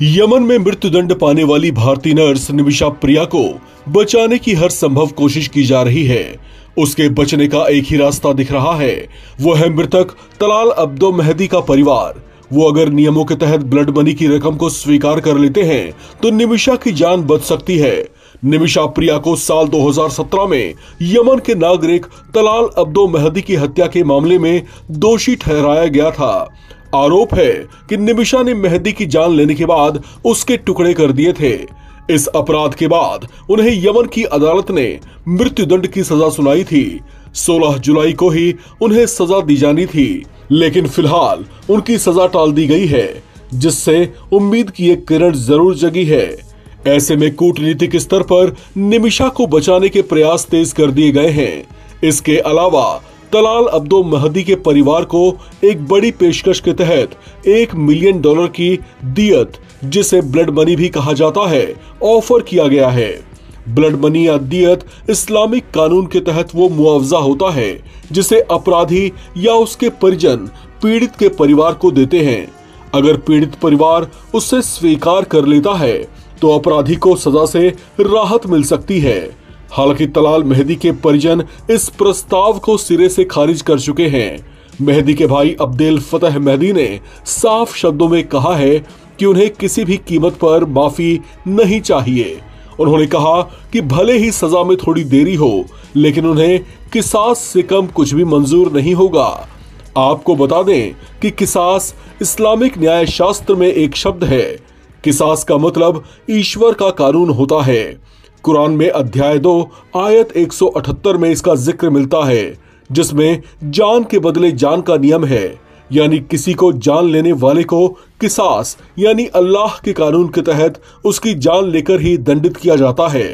Yemen में मृत्युदंड पाने वाली भारतीय नर्स निमिषा प्रिया को बचाने की हर संभव कोशिश की जा रही है। उसके बचने का एक ही रास्ता दिख रहा है, वो है मृतक तलाल अब्दो मेहदी का परिवार। वो अगर नियमों के तहत ब्लड मनी की रकम को स्वीकार कर लेते हैं तो निमिषा की जान बच सकती है। निमिषा प्रिया को साल 2017 में यमन के नागरिक तलाल अब्दो मेहदी की हत्या के मामले में दोषी ठहराया गया था। आरोप है कि निमिषा ने मेहदी की जान लेने के बाद उसके टुकड़े कर दिए थे। इस अपराध के बाद उन्हें यमन की अदालत ने मृत्युदंड की सजा सुनाई थी। 16 जुलाई को ही उन्हें सजा दी जानी थी, लेकिन फिलहाल उनकी सजा टाल दी गई है, जिससे उम्मीद की एक किरण जरूर जगी है। ऐसे में कूटनीतिक स्तर पर निमिषा को बचाने के प्रयास तेज कर दिए गए हैं। इसके अलावा तलाल अब्दो मेहदी के परिवार को एक बड़ी पेशकश के तहत $1 मिलियन की दियत, जिसे ब्लड मनी भी कहा जाता है, ऑफर किया गया है। ब्लड मनी या दियत इस्लामिक कानून के तहत वो मुआवजा होता है जिसे अपराधी या उसके परिजन पीड़ित के परिवार को देते हैं। अगर पीड़ित परिवार उसे स्वीकार कर लेता है तो अपराधी को सजा से राहत मिल सकती है। हालांकि तलाल मेहदी के परिजन इस प्रस्ताव को सिरे से खारिज कर चुके हैं। मेहदी के भाई अब्देल फतह मेहदी ने साफ शब्दों में कहा है कि उन्हें किसी भी कीमत पर माफी नहीं चाहिए। उन्होंने कहा कि भले ही सजा में थोड़ी देरी हो, लेकिन उन्हें किसास से कम कुछ भी मंजूर नहीं होगा। आपको बता दें कि किसास इस्लामिक न्याय शास्त्र में एक शब्द है। किसास का मतलब ईश्वर का कानून होता है। कुरान में अध्याय 2 आयत 178 में इसका जिक्र मिलता है, जिसमें जान के बदले जान का नियम है, यानी किसी को जान लेने वाले को किसास यानी अल्लाह के कानून के तहत उसकी जान लेकर ही दंडित किया जाता है।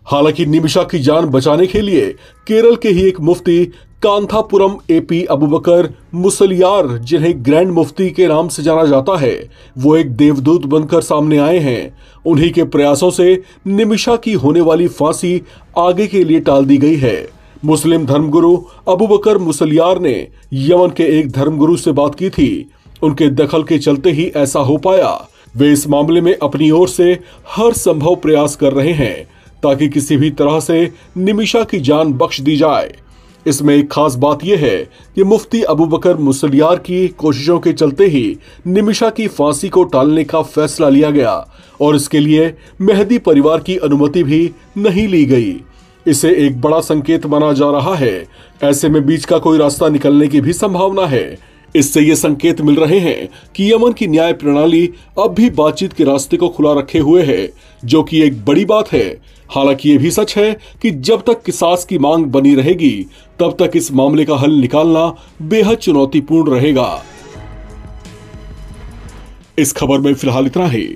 हालांकि निमिषा की जान बचाने के लिए केरल के ही एक मुफ्ती कांथापुरम एपी अबूबकर मुसलियार, जिन्हें ग्रैंड मुफ्ती के नाम से जाना जाता है, वो एक देवदूत बनकर सामने आए हैं। उन्हीं के प्रयासों से निमिषा की होने वाली फांसी आगे के लिए टाल दी गई है। मुस्लिम धर्मगुरु अबूबकर मुसलियार ने यमन के एक धर्मगुरु से बात की थी। उनके दखल के चलते ही ऐसा हो पाया। वे इस मामले में अपनी ओर से हर संभव प्रयास कर रहे हैं ताकि किसी भी तरह से निमिषा की जान बख्श दी जाए। इसमें एक खास बात यह है कि मुफ्ती अबूबकर मुसलियार की कोशिशों के चलते ही निमिषा की फांसी को टालने का फैसला लिया गया और इसके लिए मेहदी परिवार की अनुमति भी नहीं ली गई। इसे एक बड़ा संकेत माना जा रहा है। ऐसे में बीच का कोई रास्ता निकलने की भी संभावना है। इससे ये संकेत मिल रहे हैं कि यमन की न्याय प्रणाली अब भी बातचीत के रास्ते को खुला रखे हुए है, जो कि एक बड़ी बात है। हालांकि ये भी सच है कि जब तक किसास की मांग बनी रहेगी, तब तक इस मामले का हल निकालना बेहद चुनौतीपूर्ण रहेगा। इस खबर में फिलहाल इतना ही।